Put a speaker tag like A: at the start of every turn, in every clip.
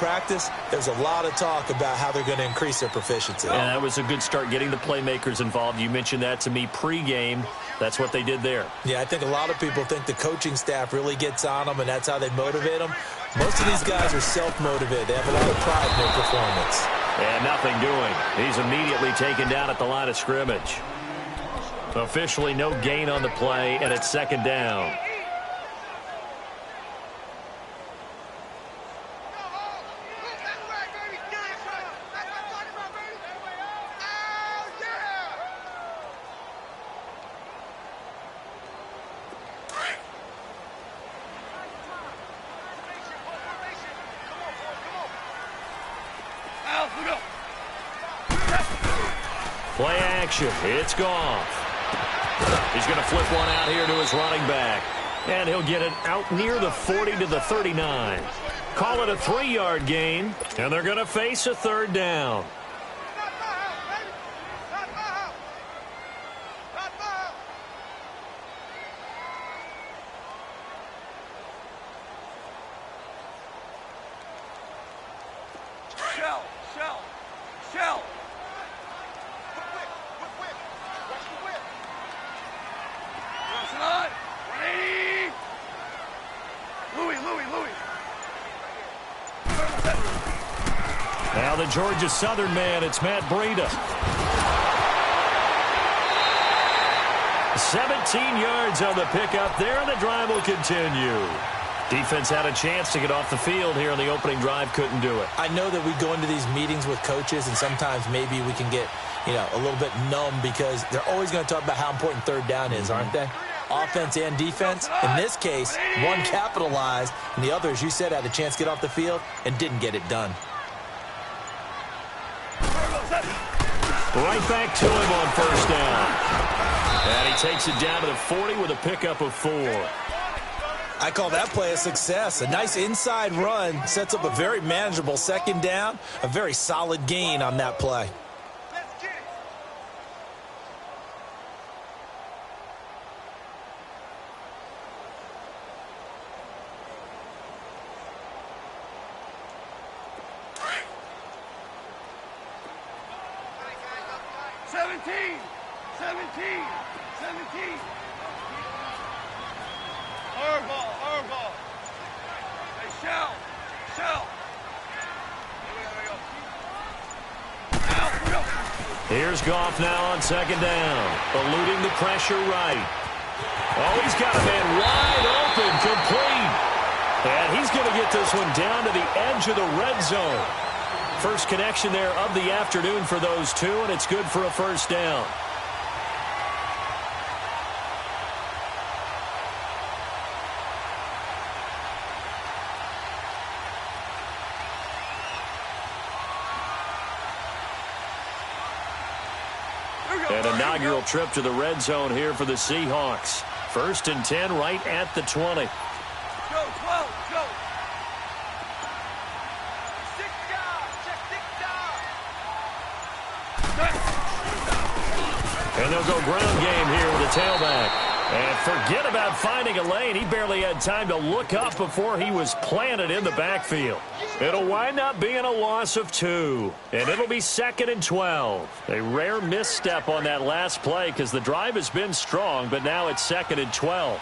A: practice, there's a lot of talk about how they're going to increase their proficiency.
B: And that was a good start getting the playmakers involved. You mentioned that to me pregame. That's what they did there.
A: Yeah, I think a lot of people think the coaching staff really gets on them, and that's how they motivate them. Most of these guys are self-motivated. They have a lot of pride in their performance.
B: And nothing doing. He's immediately taken down at the line of scrimmage. Officially no gain on the play, and it's second down. Play action. It's Goff. He's going to flip one out here to his running back. And he'll get it out near the 40 to the 39. Call it a 3-yard gain. And they're going to face a third down.
C: Shell.
B: Now the Georgia Southern man, it's Matt Breida. 17 yards on the pickup there, and the drive will continue. Defense had a chance to get off the field here on the opening drive, couldn't do it.
A: I know that we go into these meetings with coaches, and sometimes maybe we can get, a little bit numb because they're always going to talk about how important third down is, aren't they? Offense and defense. In this case, one capitalized, and the other, as you said, had a chance to get off the field and didn't get it done.
B: Right back to him on first down. And he takes it down to the 40 with a pickup of 4.
A: I call that play a success. A nice inside run sets up a very manageable second down, a very solid gain on that play.
C: Harbaugh. Hey, Shell.
B: Here's Goff now on second down. Eluding the pressure right. Oh, he's got a man wide open, complete. And he's going to get this one down to the edge of the red zone. First connection there of the afternoon for those two, and it's good for a first down. An inaugural trip to the red zone here for the Seahawks. 1st and 10 right at the 20.
C: Go.
B: And they'll go ground game here with a tailback. And forget about finding a lane. He barely had time to look up before he was planted in the backfield. It'll wind up being a loss of 2. And it'll be 2nd and 12. A rare misstep on that last play because the drive has been strong, but now it's 2nd and 12.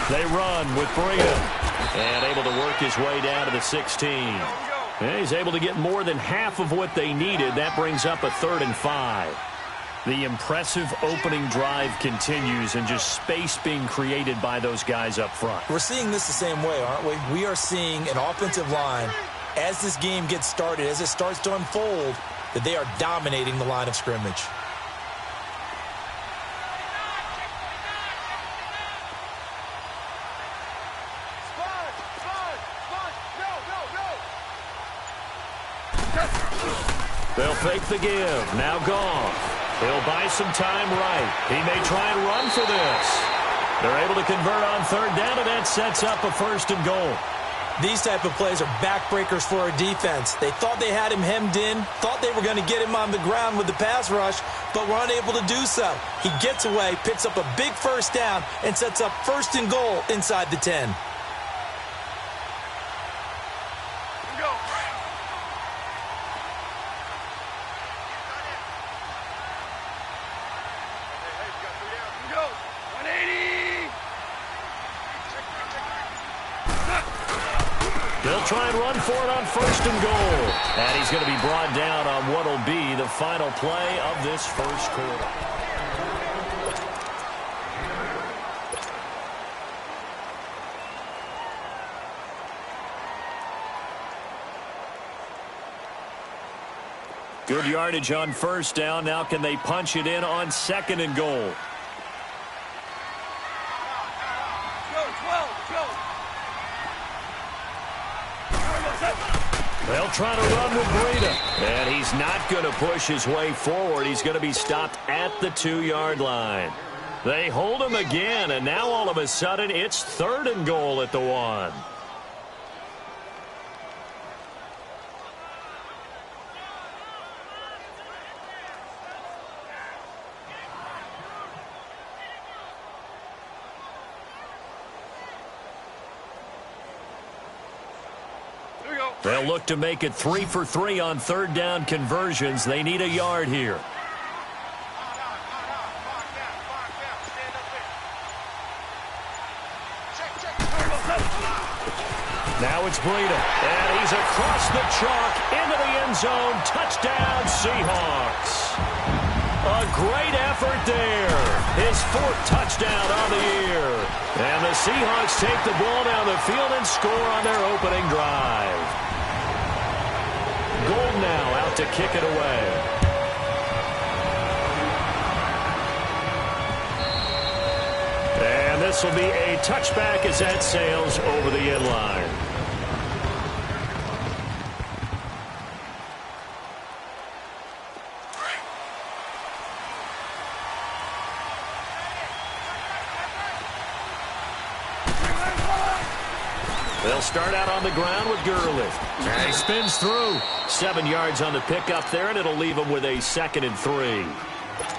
B: They run with Breida. And able to work his way down to the 16. And he's able to get more than half of what they needed. That brings up a 3rd and 5. The impressive opening drive continues and just space being created by those guys up front.
A: We're seeing this the same way, aren't we? We are seeing an offensive line, as this game gets started, as it starts to unfold, that they are dominating the line of scrimmage.
B: They'll fake the give. Now Goff. He'll buy some time right. He may try and run for this. They're able to convert on 3rd down, and that sets up a 1st and goal.
A: These type of plays are backbreakers for our defense. They thought they had him hemmed in, thought they were going to get him on the ground with the pass rush, but were unable to do so. He gets away, picks up a big first down, and sets up 1st and goal inside the 10.
B: They'll try and run for it on 1st and goal. And he's going to be brought down on what will be the final play of this first quarter. Good yardage on 1st down. Now can they punch it in on 2nd and goal? They'll try to run with Breida. And he's not going to push his way forward. He's going to be stopped at the 2-yard line. They hold him again, and now all of a sudden it's 3rd and goal at the 1. They'll look to make it 3 for 3 on 3rd down conversions. They need a yard here. Now it's Breida, and he's across the chalk into the end zone. Touchdown, Seahawks. A great effort there. His 4th touchdown on the year. And the Seahawks take the ball down the field and score on their opening drive. Gold now out to kick it away. And this will be a touchback as that sails over the end line. They'll start out on the ground with Gurley. And he spins through. 7 yards on the pickup there, and it'll leave him with a 2nd and 3.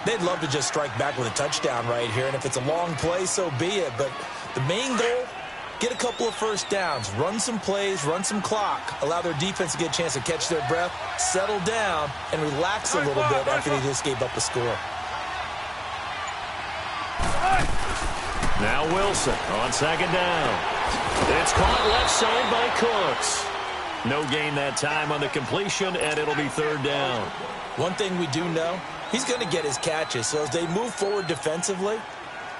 A: They'd love to just strike back with a touchdown right here, and if it's a long play, so be it. But the main goal, get a couple of first downs, run some plays, run some clock, allow their defense to get a chance to catch their breath, settle down, and relax a little bit after they just gave up a score.
B: Now Wilson on 2nd down. It's caught left side by Cooks. No gain that time on the completion, and it'll be 3rd down.
A: One thing we do know, he's going to get his catches. So as they move forward defensively,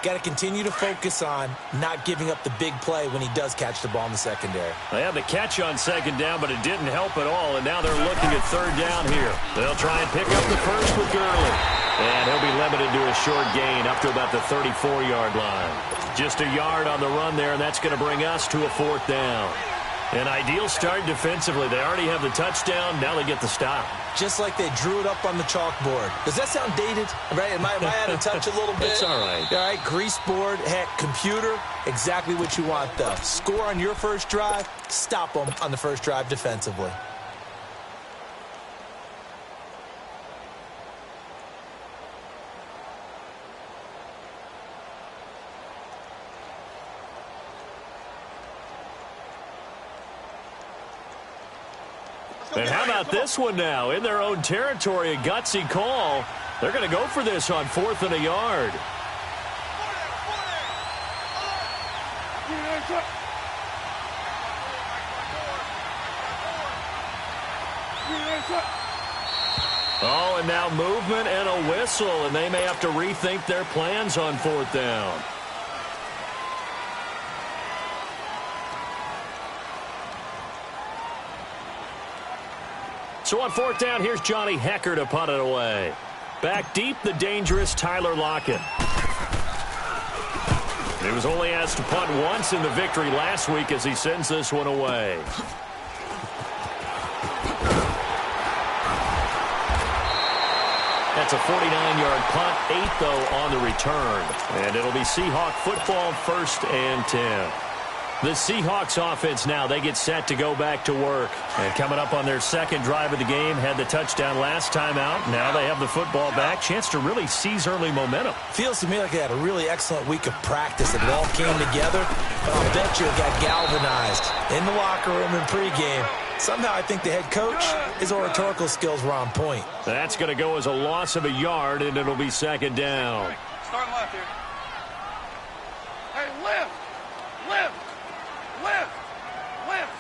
A: got to continue to focus on not giving up the big play when he does catch the ball in the secondary.
B: They had the catch on 2nd down, but it didn't help at all, and now they're looking at 3rd down here. They'll try and pick up the 1st with Gurley. And he'll be limited to a short gain up to about the 34-yard line. Just a yard on the run there, and that's going to bring us to a 4th down. An ideal start defensively. They already have the touchdown. Now they get the stop.
A: Just like they drew it up on the chalkboard. Does that sound dated? Right? Am I out of touch a little bit?
B: It's all right.
A: All right, grease board, heck, computer, exactly what you want, though. Score on your first drive, stop them on the first drive defensively.
B: And how about this one now? In their own territory, a gutsy call. They're going to go for this on 4th and a yard. Oh, and now movement and a whistle, and they may have to rethink their plans on 4th down. So on 4th down, here's Johnny Hecker to punt it away. Back deep, the dangerous Tyler Lockett. He was only asked to punt once in the victory last week as he sends this one away. That's a 49-yard punt, 8th, though, on the return. And it'll be Seahawk football, 1st and 10. The Seahawks offense now, they get set to go back to work. And coming up on their second drive of the game, had the touchdown last time out. Now they have the football back. Chance to really seize early momentum.
A: Feels to me like they had a really excellent week of practice. It all came together, but I'll bet you it got galvanized in the locker room in pregame. Somehow I think the head coach, his oratorical skills were on point.
B: That's going to go as a loss of a yard, and it'll be second down.
C: Start left here. Hey, lift! Lift! Lift! Lift!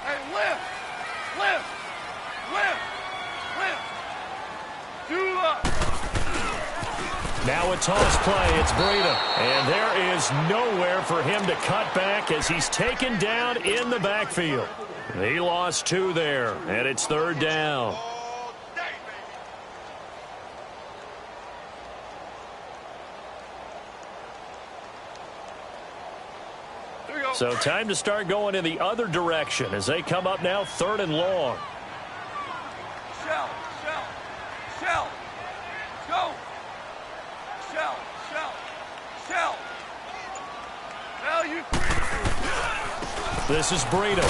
C: Hey, lift! Lift! Lift! Lift! Do up!
B: Now a toss play. It's Breida. And there is nowhere for him to cut back as he's taken down in the backfield. He lost 2 there, and it's third down. So time to start going in the other direction as they come up now third and long.
C: Shell! Shell! Shell! Go! Shell! Shell! Shell! Now you...
B: This is Breida.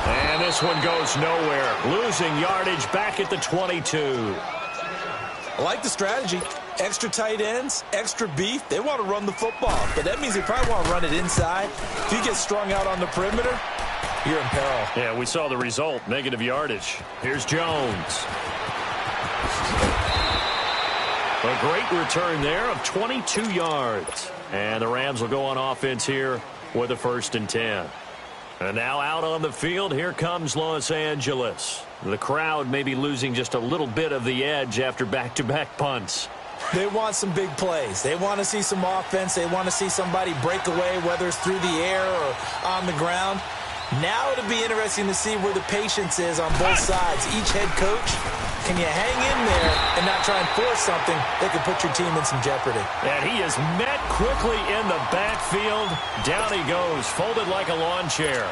B: And this one goes nowhere. Losing yardage back at the 22.
A: I like the strategy. Extra tight ends, extra beef. They want to run the football, but that means they probably want to run it inside. If you get strung out on the perimeter, you're in peril.
B: Yeah, we saw the result, negative yardage. Here's Jones. A great return there of 22 yards. And the Rams will go on offense here with a 1st and 10. And now out on the field, here comes Los Angeles. The crowd may be losing just a little bit of the edge after back-to-back punts.
A: They want some big plays. They want to see some offense. They want to see somebody break away, whether it's through the air or on the ground. Now it'll be interesting to see where the patience is on both sides. Each head coach, can you hang in there and not try and force something that could put your team in some jeopardy?
B: And he is met quickly in the backfield. Down he goes, folded like a lawn chair.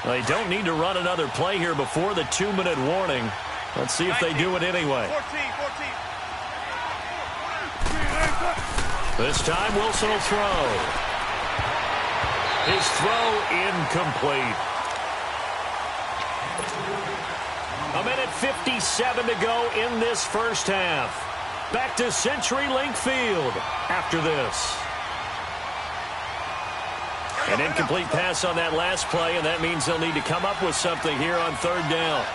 B: They don't need to run another play here before the 2-minute warning. Let's see if they do it anyway.
C: 14.
B: This time Wilson will throw. His throw incomplete. 1:57 to go in this first half. Back to CenturyLink Field after this. An incomplete pass on that last play, and that means they'll need to come up with something here on third down.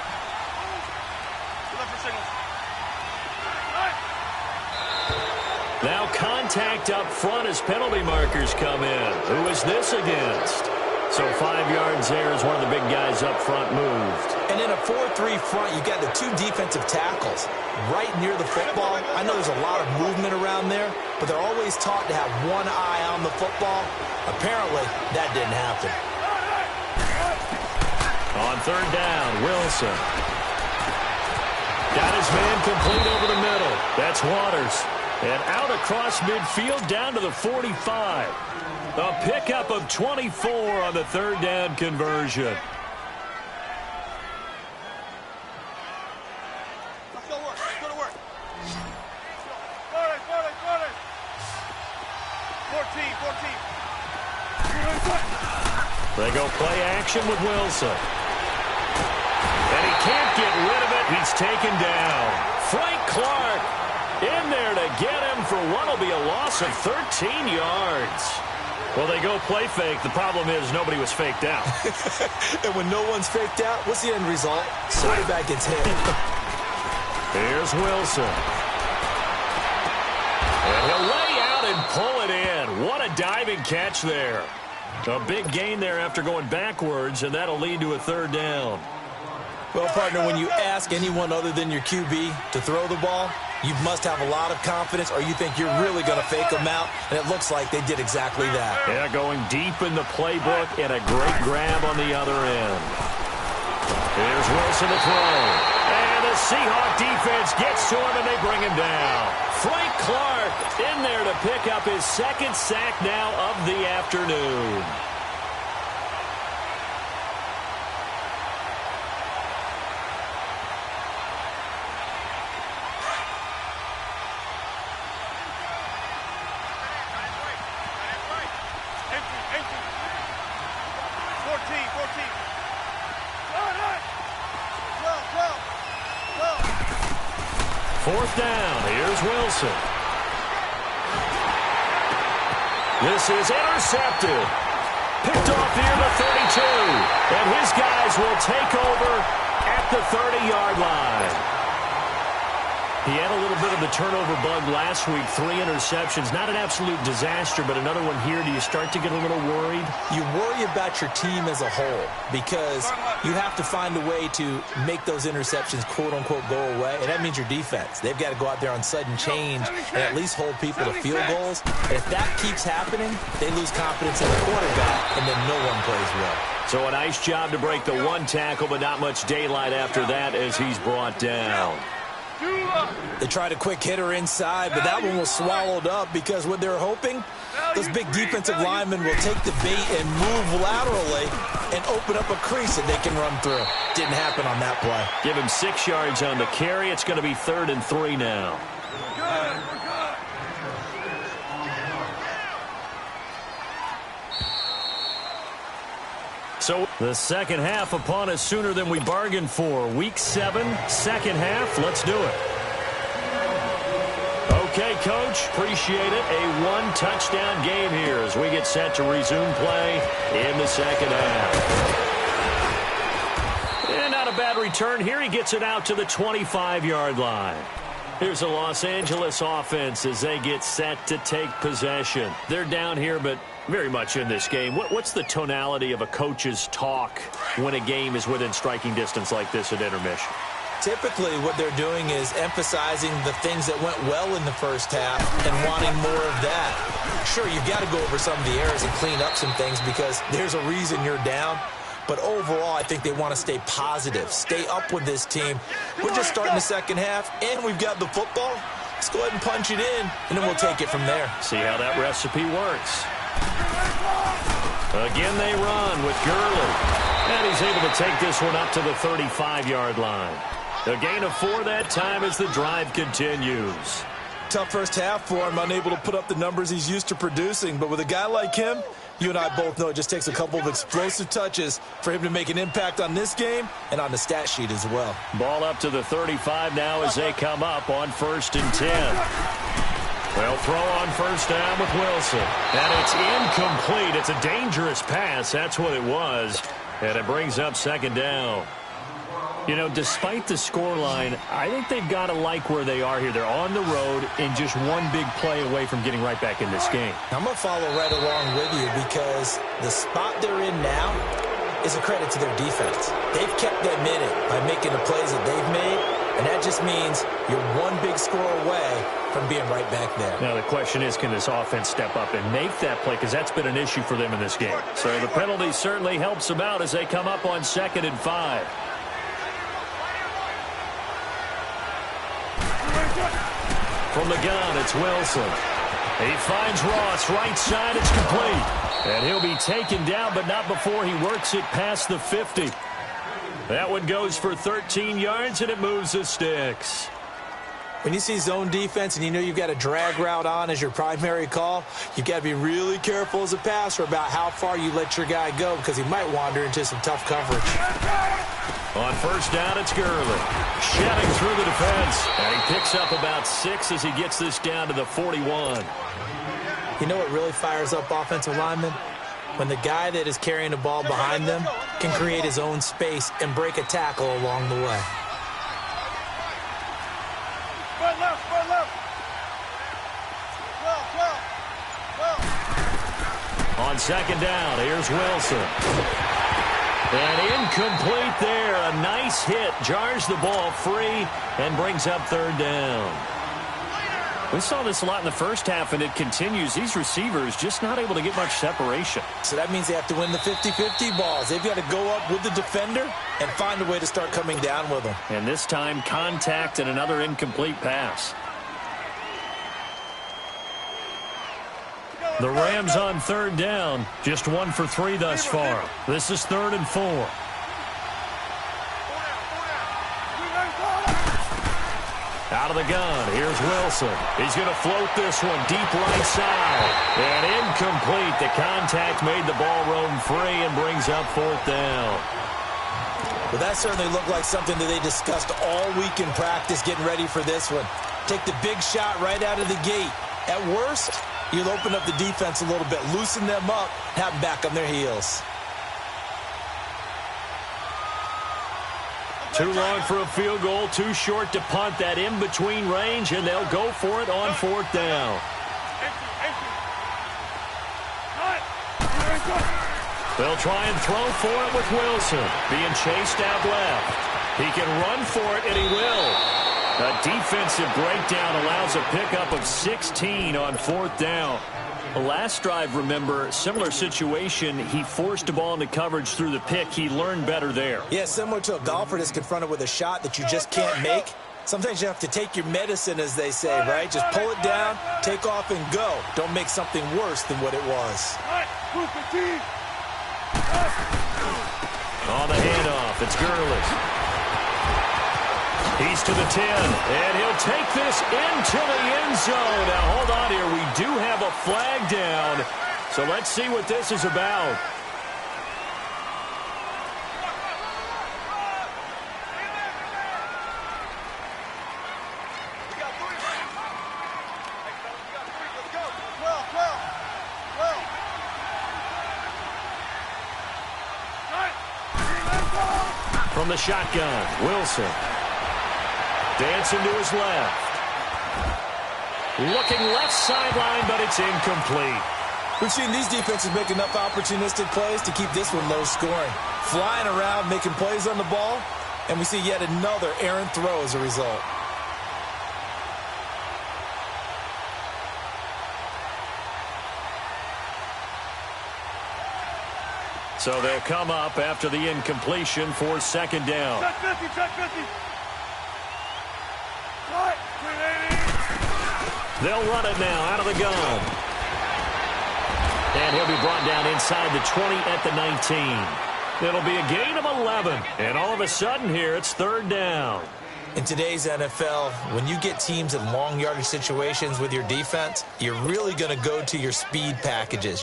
B: Now contact up front as penalty markers come in. Who is this against? So 5 yards there as one of the big guys up front moved.
A: And in a 4-3 front, you got the 2 defensive tackles right near the football. I know there's a lot of movement around there, but they're always taught to have one eye on the football. Apparently, that didn't happen.
B: On third down, Wilson. Got his man complete over the middle. That's Waters. And out across midfield down to the 45. A pickup of 24 on the third down conversion.
C: Let's go work. Let's go to work. 14.
B: They go play action with Wilson. And he can't get rid of it. He's taken down. Frank Clark in there to get him for what will be a loss of 13 yards. Well, they go play fake. The problem is nobody was faked out.
A: And when no one's faked out, what's the end result? Quarterback gets hit.
B: Here's Wilson. And he'll lay out and pull it in. What a diving catch there. A big gain there after going backwards, and that'll lead to a third down.
A: Well, partner, when you ask anyone other than your QB to throw the ball, you must have a lot of confidence, or you think you're really going to fake them out, and it looks like they did exactly that.
B: Yeah, going deep in the playbook and a great grab on the other end. Here's Wilson to throw. And The Seahawk defense gets to him, and they bring him down. Frank Clark in there to pick up his second sack now of the afternoon. Fourth down. Here's Wilson. This is intercepted. Picked off near the 32. And his guys will take over at the 30-yard line. He had a little bit of the turnover bug last week. 3 interceptions. Not an absolute disaster, but another one here. Do you start to get a little worried?
A: You worry about your team as a whole because you have to find a way to make those interceptions, quote-unquote, go away, and that means your defense. They've got to go out there on sudden change and at least hold people to field goals. And if that keeps happening, they lose confidence in the quarterback, and then no one plays well.
B: So a nice job to break the one tackle, but not much daylight after that as he's brought down.
A: They tried a quick hitter inside, but that one was swallowed up because what they're hoping, those big defensive linemen will take the bait and move laterally and open up a crease that they can run through. Didn't happen on that play.
B: Give him 6 yards on the carry. It's going to be 3rd and 3 now.
C: Good.
B: So the second half upon us sooner than we bargained for. Week 7, second half. Let's do it. Okay, Coach. Appreciate it. A 1-touchdown game here as we get set to resume play in the second half. And not a bad return here. He gets it out to the 25-yard line. Here's the Los Angeles offense as they get set to take possession. They're down here, but very much in this game. What's the tonality of a coach's talk when a game is within striking distance like this at intermission?
A: Typically, what they're doing is emphasizing the things that went well in the first half and wanting more of that. Sure, you've got to go over some of the errors and clean up some things because there's a reason you're down. But overall, I think they want to stay positive, stay up with this team. We're just starting the second half, and we've got the football. Let's go ahead and punch it in, and then we'll take it from there.
B: See how that recipe works. Again, they run with Gurley. And he's able to take this one up to the 35-yard line. A gain of 4 that time as the drive continues.
A: Tough first half for him, unable to put up the numbers he's used to producing. But with a guy like him, you and I both know it just takes a couple of explosive touches for him to make an impact on this game and on the stat sheet as well.
B: Ball up to the 35 now as they come up on 1st and 10. They'll throw on first down with Wilson. And it's incomplete. It's a dangerous pass. That's what it was. And it brings up 2nd down. You know, despite the scoreline, I think they've got to like where they are here. They're on the road and just one big play away from getting right back in this game.
A: I'm going to follow right along with you because the spot they're in now is a credit to their defense. They've kept them in it by making the plays that they've made, and that just means you're one big score away from being right back there.
B: Now the question is, can this offense step up and make that play? Because that's been an issue for them in this game. So the penalty certainly helps them out as they come up on 2nd and 5. From the gun, it's Wilson. He finds Ross right side. It's complete. And he'll be taken down, but not before he works it past the 50. That one goes for 13 yards, and it moves the sticks.
A: When you see zone defense and you know you've got a drag route on as your primary call, you've got to be really careful as a passer about how far you let your guy go because he might wander into some tough coverage.
B: On first down, it's Gurley. Shedding through the defense. And he picks up about 6 as he gets this down to the 41.
A: You know what really fires up offensive linemen? When the guy that is carrying the ball behind them can create his own space and break a tackle along the way.
C: Spread left.
B: On 2nd down, here's Wilson. And incomplete there. A nice hit. Jars the ball free and brings up 3rd down. We saw this a lot in the first half, and it continues. These receivers just not able to get much separation.
A: So that means they have to win the 50-50 balls. They've got to go up with the defender and find a way to start coming down with them.
B: And this time, contact and another incomplete pass. The Rams on third down, just 1 for 3 thus far. This is 3rd and 4. Out of the gun, here's Wilson. He's going to float this one deep right side. And incomplete. The contact made the ball roam free and brings up 4th down.
A: Well, that certainly looked like something that they discussed all week in practice getting ready for this one. Take the big shot right out of the gate. At worst, you'll open up the defense a little bit, loosen them up, have them back on their heels.
B: Too long for a field goal, too short to punt. That in-between range, and they'll go for it on 4th down. They'll try and throw for it with Wilson. Being chased out left. He can run for it, and he will. A defensive breakdown allows a pickup of 16 on 4th down. The last drive, remember, similar situation. He forced the ball into coverage through the pick. He learned better there.
A: Yeah, similar to a golfer that's confronted with a shot that you just can't make. Sometimes you have to take your medicine, as they say, right? Just pull it down, take off, and go. Don't make something worse than what it was.
B: On the handoff, it's Gurley. He's to the 10, and he'll take this into the end zone. Now, hold on here. We do have a flag down, so let's see what this is about. From the shotgun, Wilson. Dancing to his left. Looking left sideline, but it's incomplete.
A: We've seen these defenses make enough opportunistic plays to keep this one low scoring. Flying around, making plays on the ball, and we see yet another errant throw as a result.
B: So they'll come up after the incompletion for 2nd down.
C: Check 50, check 50.
B: They'll run it now out of the gun. And he'll be brought down inside the 20 at the 19. It'll be a gain of 11. And all of a sudden here, it's 3rd down.
A: In today's NFL, when you get teams in long yardage situations with your defense, you're really going to go to your speed packages.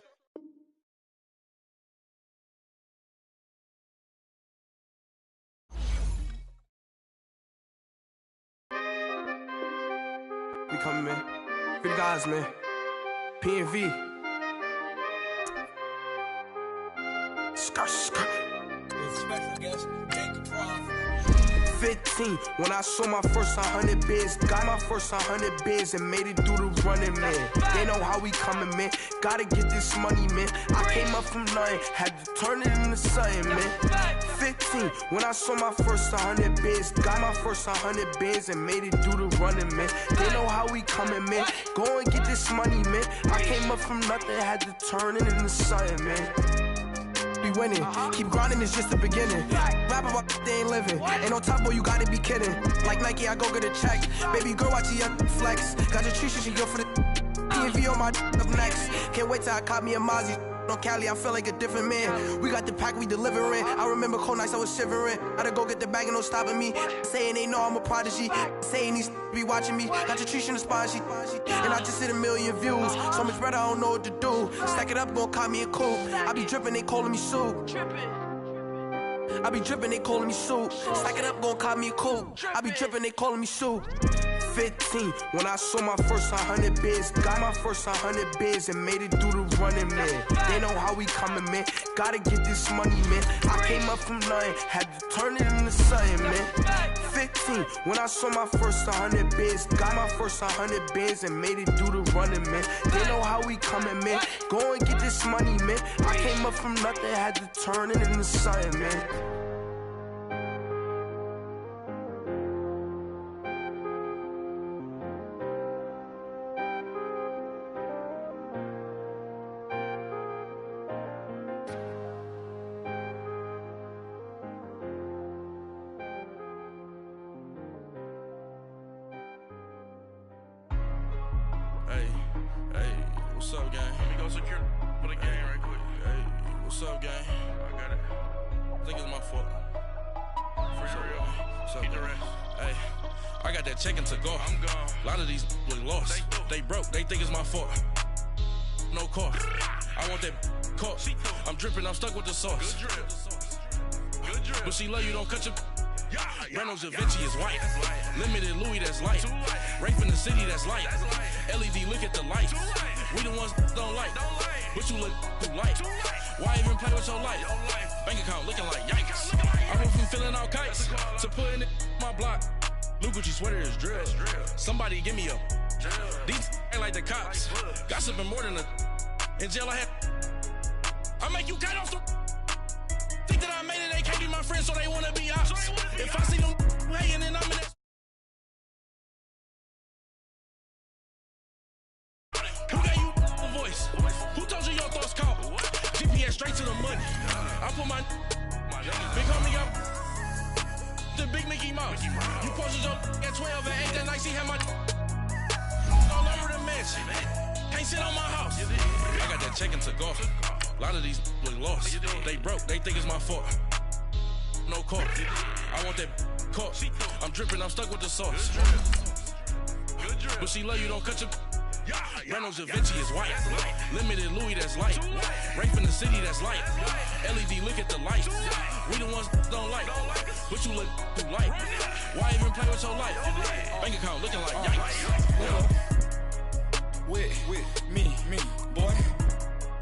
D: We coming, man. Big guys, man. P&V. Skirt, skirt.
A: Special guest, take control.
D: 15, when I saw my first 100 bids, got my first 100 bids and made it through the running, man. They know how we coming, man. Gotta get this money, man. I came up from nothing, had to turn it into something, man. 15, when I saw my first 100 bids, got my first 100 bids and made it through the running, man. They know how we coming, man. Go and get this money, man. I came up from nothing, had to turn it into something, man. Be winning, keep grinding, it's just the beginning. Rap about they ain't living. Ain't no top boy, you gotta be kidding. Like Nike, I go get a check. Baby girl, watch your flex. Got your tree, she go for the P&V on my up next. Can't wait till I caught me a Mozzie. On Cali, I feel like a different man. We got the pack, we delivering. I remember cold nights, I was shivering. Gotta go get the bag and no stopping me. Saying they know I'm a prodigy. Saying these be watching me. Got your tree in the spot, she. And I just hit 1 million views. So much better, I don't know what to do. Stack it up, gon' call me a coupe. I be dripping, they calling me soup. I be dripping, they calling me soup. Stack it up, gon' call me a coupe. I be dripping, they calling me soup. 15, when I saw my first 100 bids, got my first 100 bids and made it through the running, man. They know how we coming, man. Gotta get this money, man. I came up from nothing, had to turn it into something, man. 15, when I saw my first 100 bids, got my first 100 bids and made it through the running, man. They know how we coming, man. Go and get this money, man. I came up from nothing, had to turn it into something, man.
E: What's up, gang?
C: Let me go secure for the game right quick.
E: Hey, what's up, gang?
C: I got it.
E: I think it's my fault.
C: For real.
E: What's up,
C: Keep the
E: gang?
C: rest.
E: Hey, I got that chicken to go.
C: I'm gone.
E: A lot of these look lost. They broke. They think it's my fault. No car. I want that car. I'm dripping. I'm stuck with the sauce.
C: Good drip. Good drip.
E: But she love you. Don't cut your.
C: Yeah,
E: Reynolds Da Vinci is white.
C: That's light.
E: Limited Louis, that's light.
C: Too light.
E: Rape in the city, that's light.
C: That's light.
E: LED, look at the light.
C: Too light.
E: We the ones don't like.
C: Don't like.
E: But you look too light.
C: Too light.
E: Why even play with your life?
C: Your life.
E: Bank account looking like yikes.
C: Looking like
E: I went from feeling all kites to putting it in my block. Blue Gucci sweater is drill. Somebody give me a. These ain't like the cops. Gossiping more than a. In jail I had. I make you cut off the. Think that I made it, they can't be my friends, so they wanna be ops. If I see them hating, then I'm in that. Who gave you a voice? Who told you your thoughts count? GPS straight to the money. I put my big homie up. The big Mickey Mouse. You posted your at 12 and 8 that night, she had my all over the mansion. Can't sit on my house. I got that chicken to go. A lot of these look lost. They broke. They think it's my fault. No car. I want that car. I'm dripping. I'm stuck with the sauce.
C: Good drip.
E: But she love you. Don't cut your. Reynolds Da Vinci is white. Limited Louis, that's light. Rape in the city, that's light. LED, look at the light. We the ones don't like. But you look too light. Why even play with your life? Bank account looking like yikes.
F: With me, boy.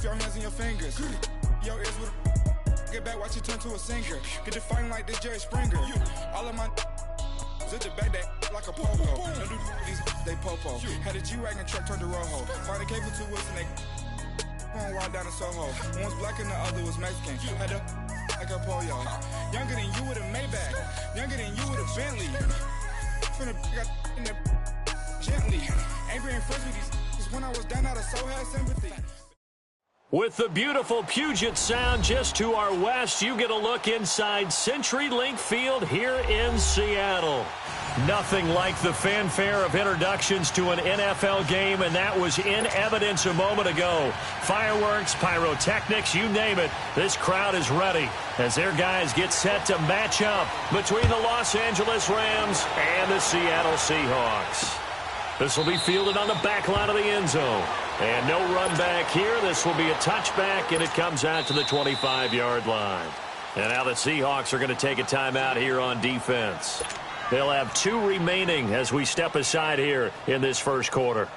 F: Your hands and your fingers. Your ears with get back, watch it turn to a singer. Get the fighting like this Jerry Springer. All of my zip the back that like a pogo. Don't do these they popo. Had a G-Wagon truck turned to Rojo. Find a cable 2 wheels and they going wild down in Soho. One was black and the other was Mexican. Had a like a pollo. Younger than you with a Maybach. Younger than you with a Bentley. Finna got in the gently. Angry and friends with these. When I was down out of so had sympathy.
B: With the beautiful Puget Sound just to our west, you get a look inside CenturyLink Field here in Seattle. Nothing like the fanfare of introductions to an NFL game, and that was in evidence a moment ago. Fireworks, pyrotechnics, you name it. This crowd is ready as their guys get set to match up between the Los Angeles Rams and the Seattle Seahawks. This will be fielded on the back line of the end zone. And no run back here. This will be a touchback, and it comes out to the 25-yard line. And now the Seahawks are going to take a timeout here on defense. They'll have 2 remaining as we step aside here in this first quarter.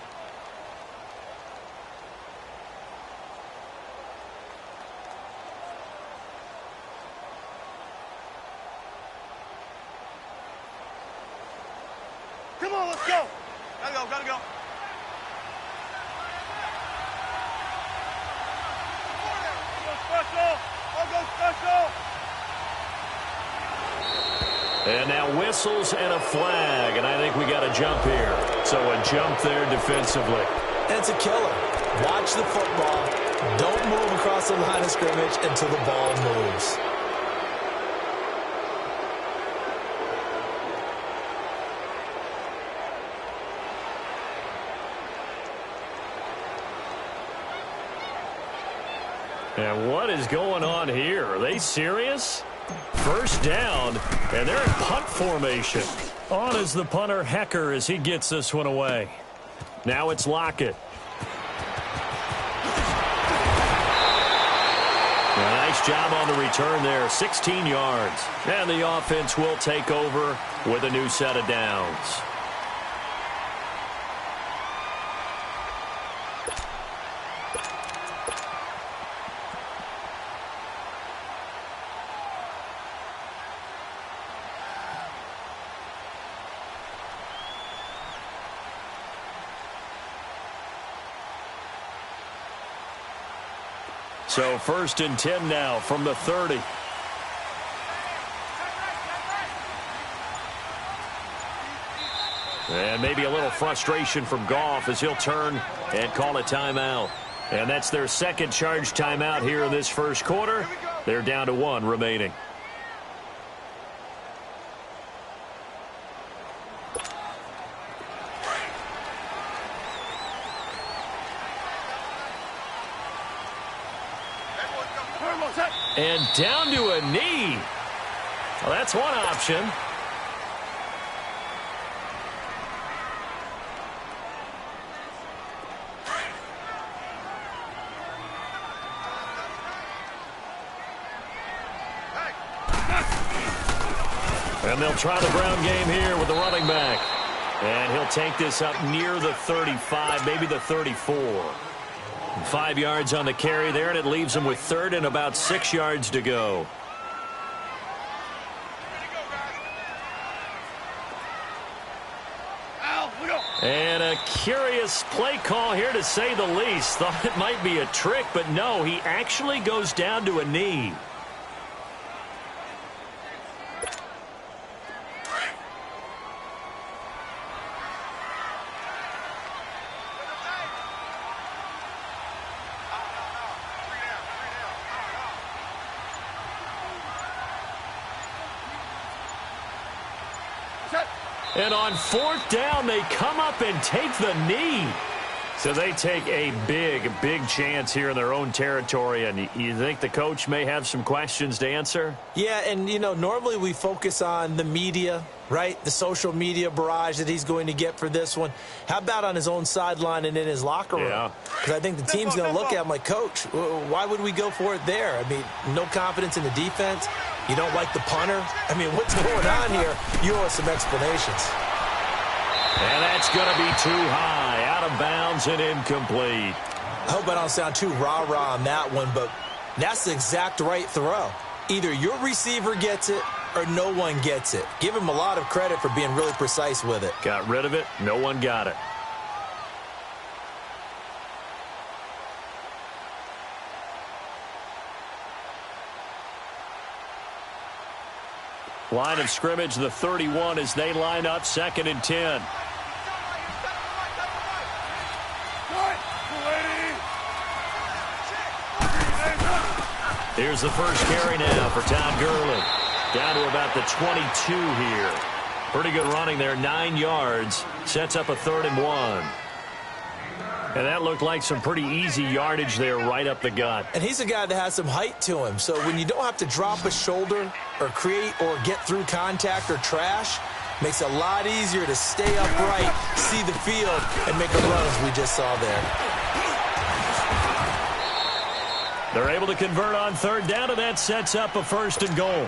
C: Come on, let's go. Gotta go. I'll go special.
B: And now whistles and a flag, and I think we got a jump here. So a jump there defensively.
A: And it's a killer. Watch the football. Don't move across the line of scrimmage until the ball moves.
B: And what is going on here? Are they serious? First down, and they're in punt formation. On is the punter, Hecker, as he gets this one away. Now it's Lockett. A nice job on the return there, 16 yards. And the offense will take over with a new set of downs. So 1st and 10 now from the 30. And maybe a little frustration from Goff as he'll turn and call a timeout. And that's their second charge timeout here in this first quarter. They're down to 1 remaining. And down to a knee. Well, that's one option. And they'll try the ground game here with the running back. And he'll take this up near the 35, maybe the 34. 5 yards on the carry there, and it leaves him with third and about 6 yards to go. And a curious play call here, to say the least. Thought it might be a trick, but no, he actually goes down to a knee. And on fourth down, they come up and take the knee. So they take a big, big chance here in their own territory. And you think the coach may have some questions to answer?
A: Yeah, and, you know, normally we focus on the media, right? The social media barrage that he's going to get for this one. How about on his own sideline and in his locker room?
B: Yeah.
A: Because I think the team's going to look at him like, Coach, why would we go for it there? I mean, no confidence in the defense. You don't like the punter? I mean, what's going on here? You owe us some explanations.
B: And that's going to be too high, out of bounds and incomplete.
A: I hope I don't sound too rah-rah on that one, but that's the exact right throw. Either your receiver gets it or no one gets it. Give him a lot of credit for being really precise with it.
B: Got rid of it. No one got it. Line of scrimmage, the 31, as they line up, 2nd and 10. Here's the first carry now for Todd Gurley. Down to about the 22 here. Pretty good running there, 9 yards. Sets up a 3rd and 1. And that looked like some pretty easy yardage there right up the gut.
A: And he's a guy that has some height to him. So when you don't have to drop a shoulder or create or get through contact or trash, makes it a lot easier to stay upright, see the field, and make a run as we just saw there.
B: They're able to convert on 3rd down, and that sets up a 1st and goal.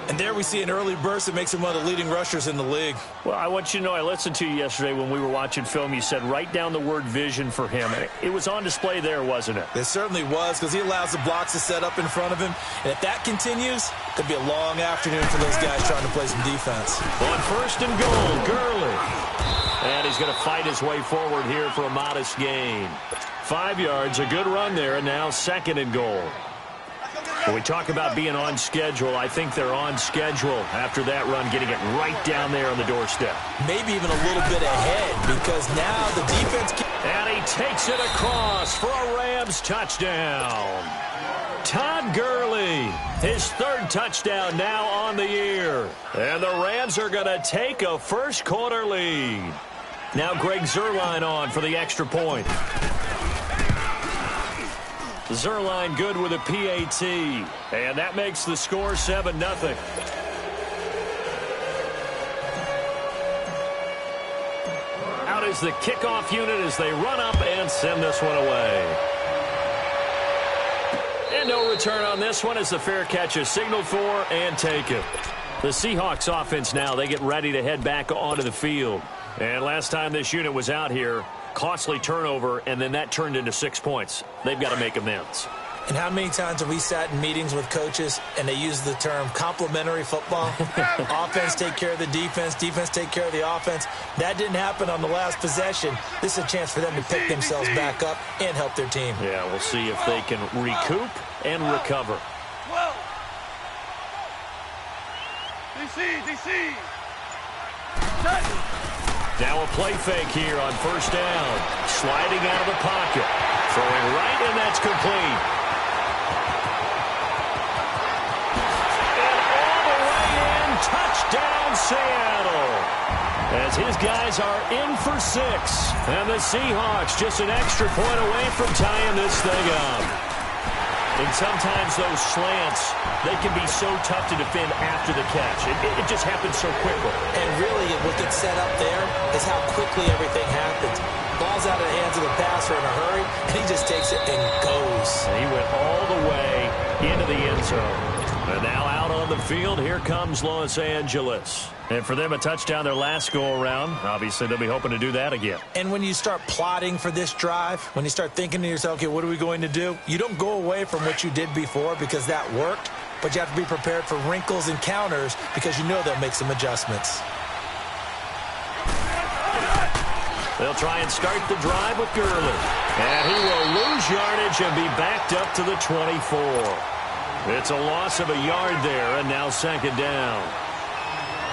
A: And there we see an early burst that makes him one of the leading rushers in the league.
B: Well, I want you to know, I listened to you yesterday when we were watching film. You said write down the word vision for him. It was on display there, wasn't it?
A: It certainly was, because he allows the blocks to set up in front of him. And if that continues, it could be a long afternoon for those guys trying to play some defense.
B: On 1st and goal, Gurley. And he's going to fight his way forward here for a modest gain. 5 yards, a good run there, and now 2nd and goal. When we talk about being on schedule, I think they're on schedule after that run, getting it right down there on the doorstep.
A: Maybe even a little bit ahead, because now the defense
B: and he takes it across for a Rams touchdown. Todd Gurley, his 3rd touchdown now on the year. And the Rams are going to take a first-quarter lead. Now Greg Zuerlein on for the extra point. Zuerlein good with a PAT. And that makes the score 7-0. Out is the kickoff unit as they run up and send this one away. And no return on this one as the fair catch is signaled for and taken. The Seahawks offense now, they get ready to head back onto the field. And last time this unit was out here, costly turnover, and then that turned into 6 points. They've got to make amends.
A: And how many times have we sat in meetings with coaches and they use the term complementary football? Offense take care of the defense, defense take care of the offense. That didn't happen on the last possession. This is a chance for them to pick themselves back up and help their team.
B: Yeah, we'll see if they can recoup and recover.
C: DC.
B: Now a play fake here on 1st down. Sliding out of the pocket. Throwing right, and that's complete. And all the way in. Touchdown, Seattle. As his guys are in for 6. And the Seahawks just an extra point away from tying this thing up. And sometimes those slants, they can be so tough to defend after the catch. It just happens so quickly.
A: And really, what gets set up there is how quickly everything happens. Ball's out of the hands of the passer in a hurry, and he just takes it and goes.
B: And he went all the way into the end zone. And now out on the field, here comes Los Angeles. And for them, a touchdown their last go-around. Obviously, they'll be hoping to do that again.
A: And when you start plotting for this drive, when you start thinking to yourself, okay, what are we going to do? You don't go away from what you did before because that worked, but you have to be prepared for wrinkles and counters because you know they'll make some adjustments.
B: They'll try and start the drive with Gurley. And he will lose yardage and be backed up to the 24. It's a loss of a yard there, and now second down.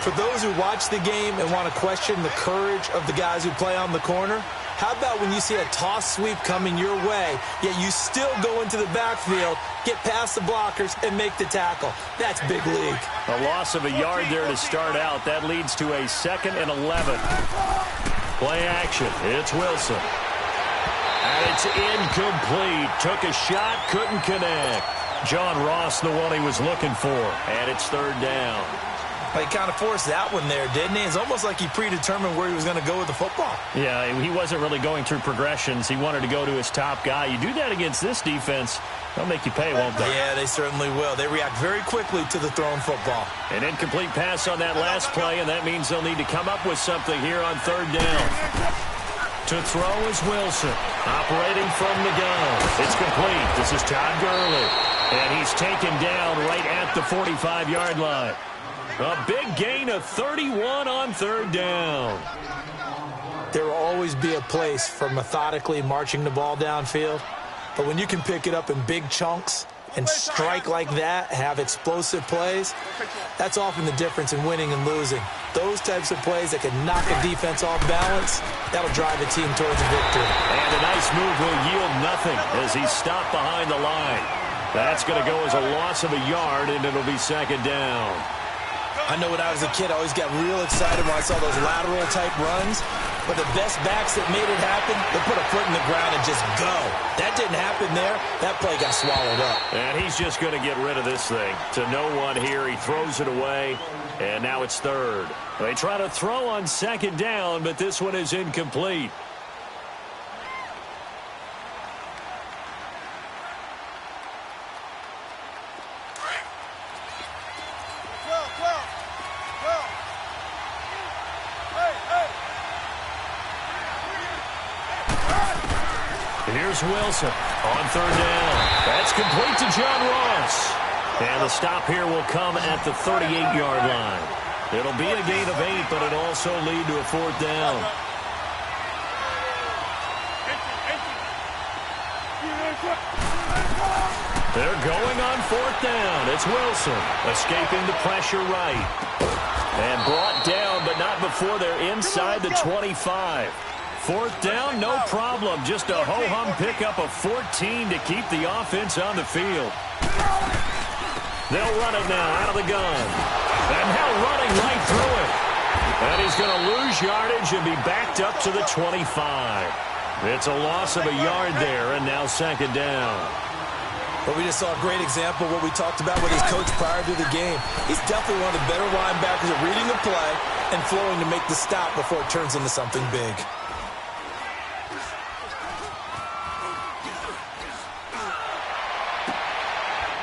A: For those who watch the game and want to question the courage of the guys who play on the corner, how about when you see a toss sweep coming your way, yet you still go into the backfield, get past the blockers, and make the tackle? That's big league.
B: A loss of a yard there to start out. That leads to a 2nd and 11. Play action. It's Wilson. And it's incomplete. Took a shot, couldn't connect. John Ross, the one he was looking for. And it's third down.
A: He kind of forced that one there, didn't he? It's almost like he predetermined where he was going to go with the football.
B: Yeah, he wasn't really going through progressions. He wanted to go to his top guy. You do that against this defense, they'll make you pay, won't they?
A: Yeah, they certainly will. They react very quickly to the thrown football.
B: An incomplete pass on that last play, and that means they'll need to come up with something here on third down. To throw is Wilson, operating from the gun. It's complete. This is Todd Gurley. And he's taken down right at the 45-yard line. A big gain of 31 on third down.
A: There will always be a place for methodically marching the ball downfield. But when you can pick it up in big chunks and strike like that, have explosive plays, that's often the difference in winning and losing. Those types of plays that can knock a defense off balance, that'll drive a team towards a victory.
B: And a nice move will yield nothing as he's stopped behind the line. That's going to go as a loss of a yard, and it'll be second down.
A: I know when I was a kid, I always got real excited when I saw those lateral-type runs. But the best backs that made it happen, they put a foot in the ground and just go. That didn't happen there. That play got swallowed up.
B: And he's just going to get rid of this thing. To no one here, he throws it away, and now it's third. They try to throw on second down, but this one is incomplete. Here's Wilson on third down. That's complete to John Ross. And the stop here will come at the 38-yard line. It'll be a gain of 8, but it'll also lead to a fourth down. They're going on fourth down. It's Wilson escaping the pressure right. And brought down, but not before they're inside the 25. Fourth down, no problem. Just a ho-hum pickup of 14 to keep the offense on the field. They'll run it now out of the gun. And now running right through it. And he's going to lose yardage and be backed up to the 25. It's a loss of a yard there, and now second down.
A: But we just saw a great example of what we talked about with his coach prior to the game. He's definitely one of the better linebackers at reading the play and flowing to make the stop before it turns into something big.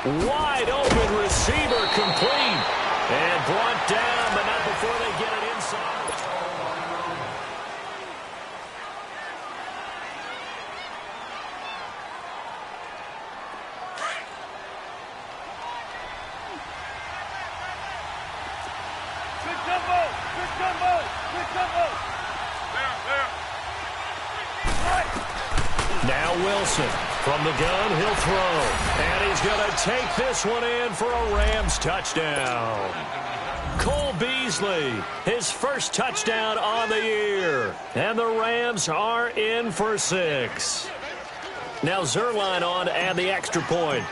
B: Wide open receiver complete. And brought down, but not before they get it inside.
C: Good combo! Good combo! Good combo! There.
B: Now Wilson. From the gun, he'll throw. And he's going to take this one in for a Rams touchdown. Cole Beasley, his first touchdown on the year. And the Rams are in for 6. Now Zerline on to add the extra point.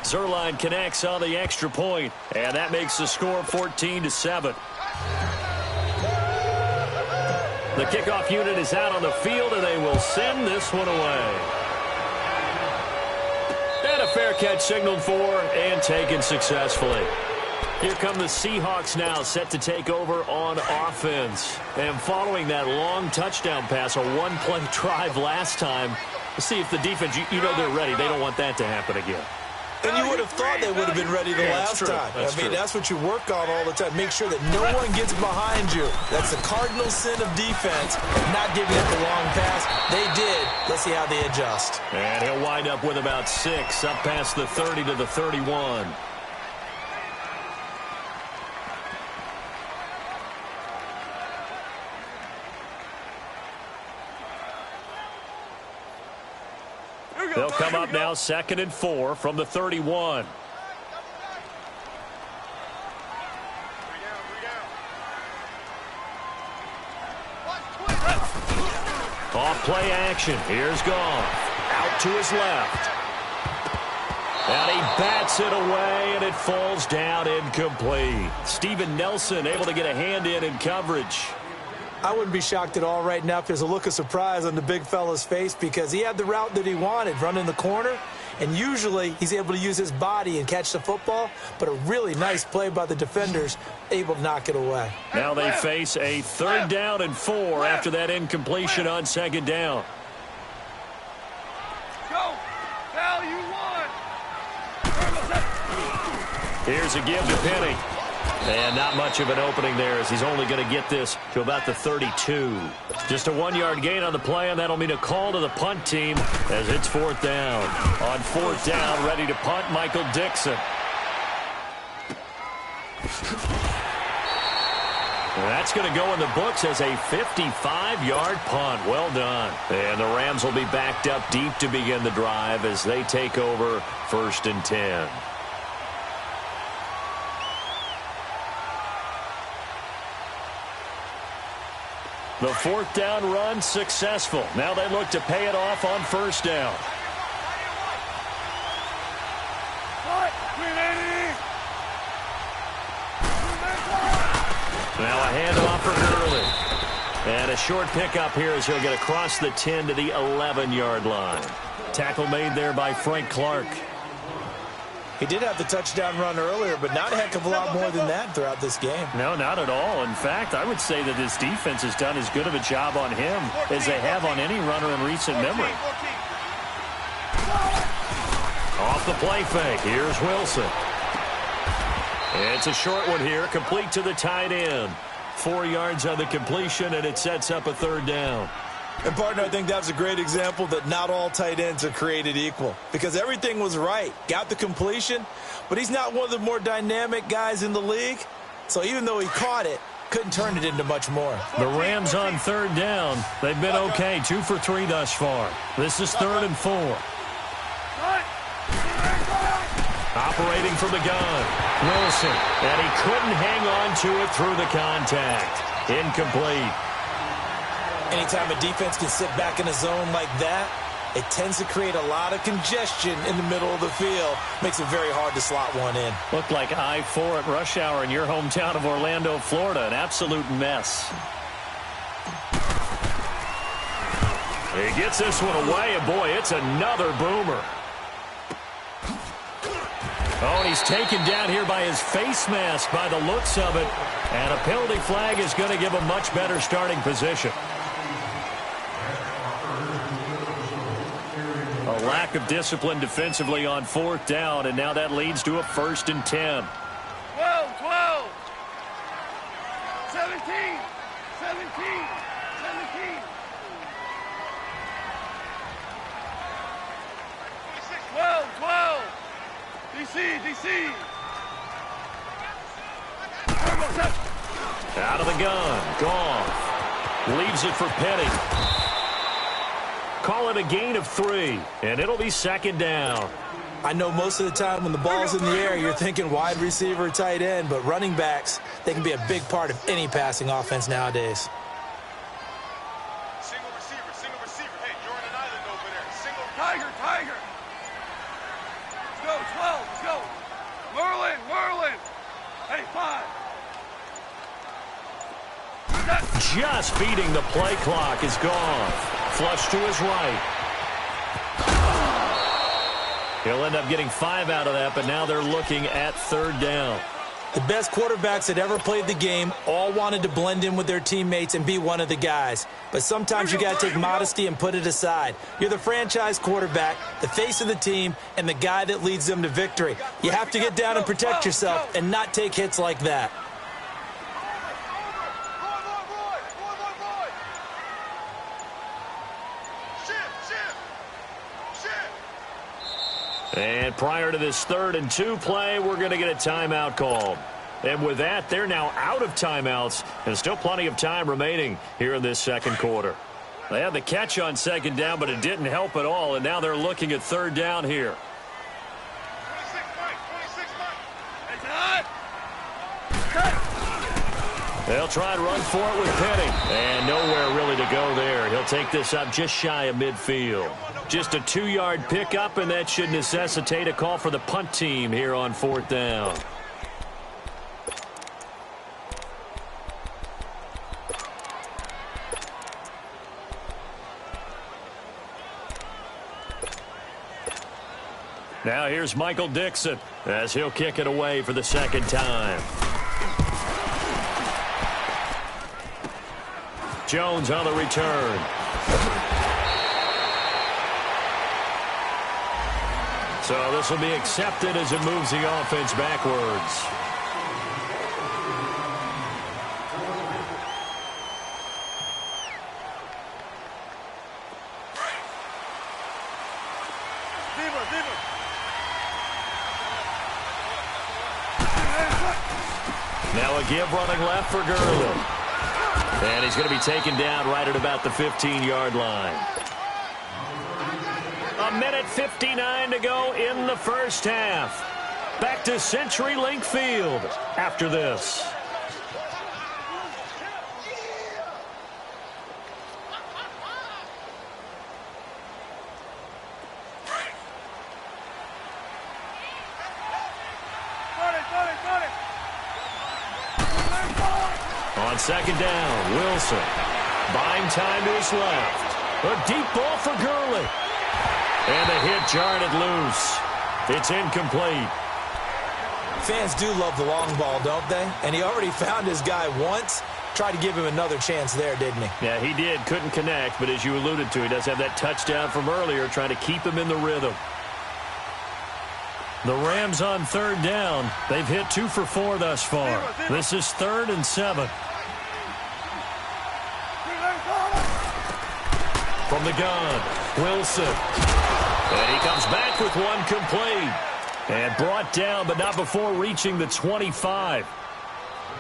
B: Zerline connects on the extra point, and that makes the score 14-7. The kickoff unit is out on the field, and they will send this one away. And a fair catch signaled for and taken successfully. Here come the Seahawks now, set to take over on offense. And following that long touchdown pass, a one-play drive last time, let's see if the defense, you know they're ready. They don't want that to happen again.
A: And you would have thought they would have been ready the last time. That's what you work on all the time. Make sure that no one gets behind you. That's the cardinal sin of defense, not giving up the long pass. They did. Let's see how they adjust.
B: And he'll wind up with about 6, up past the 30 to the 31. They'll come up now 2nd and 4 from the 31. Off play action. Here's Goff. Out to his left. And he bats it away, and it falls down incomplete. Steven Nelson able to get a hand in coverage.
A: I wouldn't be shocked at all right now if there's a look of surprise on the big fella's face because he had the route that he wanted, running the corner, and usually he's able to use his body and catch the football, but a really nice play by the defenders, able to knock it away.
B: Now they face a 3rd down and 4 after that incompletion on 2nd down.
C: Go! Cal, you won!
B: Here's a give to Penny. And not much of an opening there as he's only going to get this to about the 32. Just a 1-yard gain on the play, and that'll mean a call to the punt team as it's 4th down. On 4th down, ready to punt, Michael Dixon. And that's going to go in the books as a 55-yard punt. Well done. And the Rams will be backed up deep to begin the drive as they take over 1st and 10. The 4th down run successful. Now they look to pay it off on 1st down. Now a handoff for Gurley. And a short pickup here as he'll get across the 10 to the 11-yard line. Tackle made there by Frank Clark.
A: He did have the touchdown run earlier, but not a heck of a lot more than that throughout this game.
B: No, not at all. In fact, I would say that this defense has done as good of a job on him as they have on any runner in recent memory. Off the play fake. Here's Wilson. It's a short one here, complete to the tight end. 4 yards on the completion, and it sets up a 3rd down.
A: And, partner, I think that's a great example that not all tight ends are created equal because everything was right. Got the completion, but he's not one of the more dynamic guys in the league. So even though he caught it, couldn't turn it into much more.
B: The Rams on 3rd down. They've been okay, 2 for 3 thus far. This is 3rd and 4. Operating from the gun. Wilson, and he couldn't hang on to it through the contact. Incomplete.
A: Anytime a defense can sit back in a zone like that, it tends to create a lot of congestion in the middle of the field. Makes it very hard to slot one in.
B: Looked like I-4 at rush hour in your hometown of Orlando, Florida. An absolute mess. He gets this one away, and boy, it's another boomer. Oh, and he's taken down here by his face mask by the looks of it. And a penalty flag is going to give a much better starting position. A lack of discipline defensively on 4th down, and now that leads to a 1st and 10.
C: 12, 12. 17, 17, 17. 12, 12. DC, DC.
B: Out of the gun. Goff leaves it for Penny. Call it a gain of 3, and it'll be 2nd down.
A: I know most of the time when the ball's in the air, you're thinking wide receiver, tight end, but running backs, they can be a big part of any passing offense nowadays.
C: Single receiver. Hey, you're on an island over there. Single Tiger. Let's go, 12, let's go. Merlin. Hey, 5.
B: just beating the play clock is gone. Flush to his right. He'll end up getting 5 out of that, but now they're looking at 3rd down.
A: The best quarterbacks that ever played the game all wanted to blend in with their teammates and be one of the guys. But sometimes you got to take modesty and put it aside. You're the franchise quarterback, the face of the team, and the guy that leads them to victory. You have to get down and protect yourself and not take hits like that.
B: And prior to this 3rd and 2 play, we're going to get a timeout called. And with that, they're now out of timeouts, and still plenty of time remaining here in this 2nd quarter. They had the catch on 2nd down, but it didn't help at all, and now they're looking at 3rd down here.
C: 26
B: They'll try and run for it with Penny. And nowhere really to go there. He'll take this up just shy of midfield. Just a 2-yard pickup, and that should necessitate a call for the punt team here on 4th down. Now here's Michael Dixon as he'll kick it away for the 2nd time. Jones on the return. So this will be accepted as it moves the offense backwards. Now a give running left for Gurley. And he's going to be taken down right at about the 15-yard line. 1:59 to go in the 1st half. Back to CenturyLink Field after this. On 2nd down, Wilson. Buying time to his left. A deep ball for Gurley. And the hit jarred it loose. It's incomplete.
A: Fans do love the long ball, don't they? And he already found his guy once. Tried to give him another chance there, didn't he?
B: Yeah, he did. Couldn't connect, but as you alluded to, he does have that touchdown from earlier, trying to keep him in the rhythm. The Rams on 3rd down. They've hit 2 for 4 thus far. This is 3rd and 7. From the gun, Wilson. And he comes back with one complete. And brought down, but not before reaching the 25.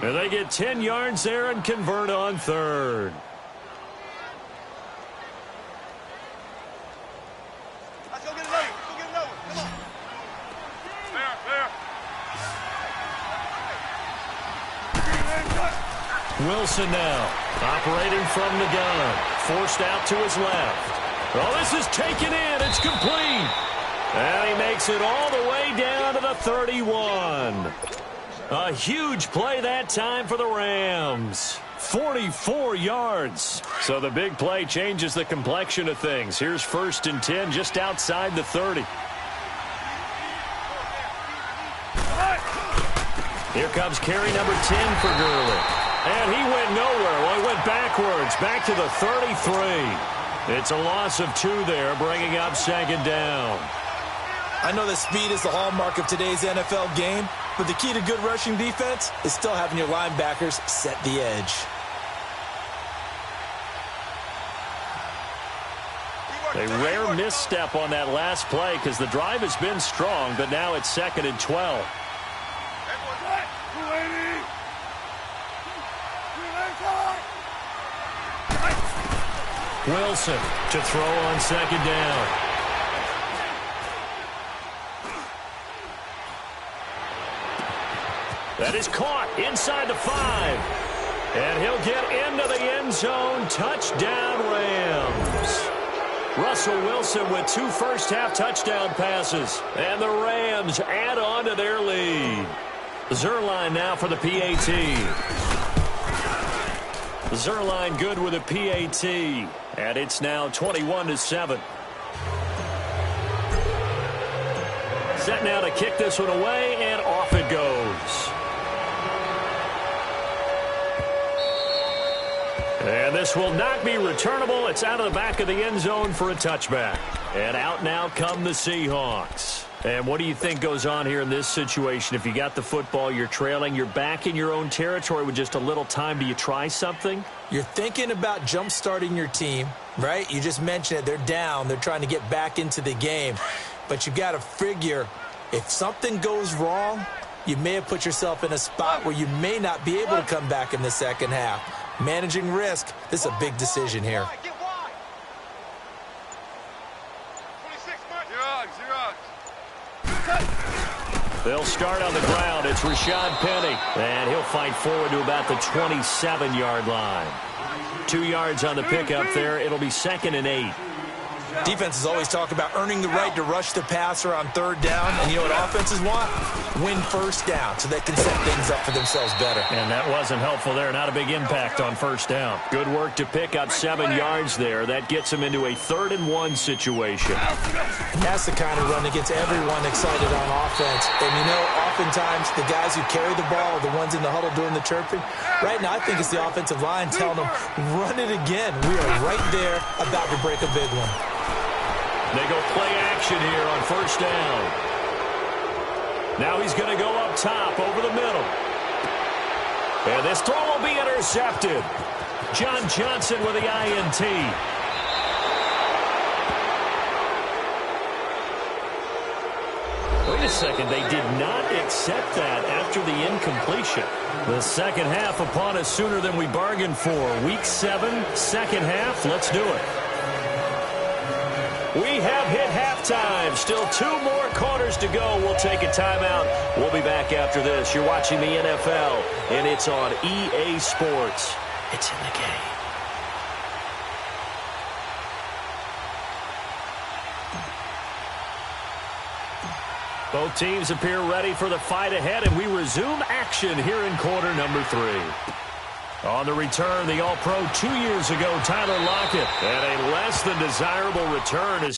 B: And they get 10 yards there and convert on 3rd.
C: Let's go get another. Let's go get another. Come on. There.
B: Wilson now, operating from the gun. Forced out to his left. Oh, this is taken in. It's complete. And he makes it all the way down to the 31. A huge play that time for the Rams. 44 yards. So the big play changes the complexion of things. Here's 1st and 10 just outside the 30. Here comes carry number 10 for Gurley. And he went nowhere. Well, he went backwards, back to the 33. It's a loss of 2 there, bringing up 2nd down.
A: I know that speed is the hallmark of today's NFL game, but the key to good rushing defense is still having your linebackers set the edge.
B: A rare misstep on that last play because the drive has been strong, but now it's 2nd and 12. Wilson to throw on 2nd down. That is caught inside the 5. And he'll get into the end zone. Touchdown, Rams. Russell Wilson with 2 first-half touchdown passes. And the Rams add on to their lead. Zerline now for the PAT. Zerline good with a PAT, and it's now 21-7. Set now to kick this one away, and off it goes. And this will not be returnable. It's out of the back of the end zone for a touchback. And out now come the Seahawks. And what do you think goes on here in this situation? If you got the football, you're trailing, you're back in your own territory with just a little time. Do you try something?
A: You're thinking about jump-starting your team, right? You just mentioned it. They're down. They're trying to get back into the game. But you got to figure if something goes wrong, you may have put yourself in a spot where you may not be able to come back in the second half. Managing risk, this is a big decision here.
B: They'll start on the ground. It's Rashad Penny, and he'll fight forward to about the 27-yard line. 2 yards on the pickup there. It'll be 2nd and 8.
A: Defenses always talk about earning the right to rush the passer on 3rd down. And you know what offenses want? Win 1st down so they can set things up for themselves better.
B: And that wasn't helpful there. Not a big impact on 1st down. Good work to pick up 7 yards there. That gets them into a 3rd and 1 situation.
A: And that's the kind of run that gets everyone excited on offense. And you know, oftentimes the guys who carry the ball are the ones in the huddle doing the chirping. Right now, I think it's the offensive line telling them, run it again. We are right there about to break a big one.
B: They go play action here on 1st down. Now he's going to go up top over the middle. And this throw will be intercepted. John Johnson with the INT. Wait a second, they did not accept that after the incompletion. The second half upon us sooner than we bargained for. Week 7, second half, let's do it. We have hit halftime. Still 2 more quarters to go. We'll take a timeout. We'll be back after this. You're watching the NFL, and it's on EA Sports. It's in the game. Both teams appear ready for the fight ahead, and we resume action here in quarter number 3. On the return, the All-Pro 2 years ago, Tyler Lockett. And a less than desirable return is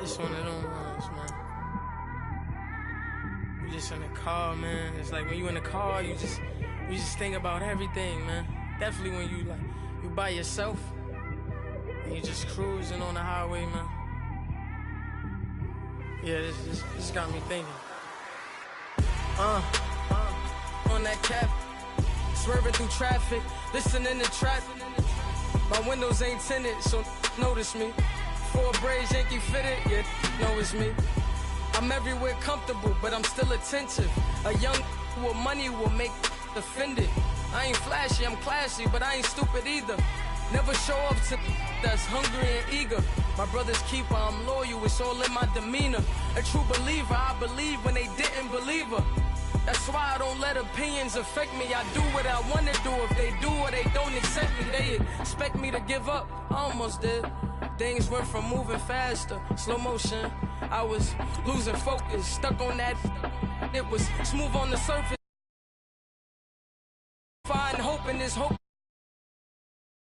G: It's one of them ones, man. You just in the car, man. It's like when you in the car, you just think about everything, man. Definitely when you by yourself and you just cruising on the highway, man. Yeah, this got me thinking. On that cap, swerving through traffic, listening to trap. My windows ain't tinted, so notice me. 4 braids, Yankee fitted, yeah, know it's me. I'm everywhere comfortable, but I'm still attentive. A young with money will make offended. I ain't flashy, I'm classy, but I ain't stupid either. Never show up to that's hungry and eager. My brother's keeper, I'm loyal, it's all in my demeanor. A true believer, I believe when they didn't believe her. That's why I don't let opinions affect me. I do what I want to do. If they do or they don't accept me, they expect me to give up. I almost did. Things went from moving faster, slow motion. I was losing focus, stuck on that. It was smooth on the surface. Find hope in this hope.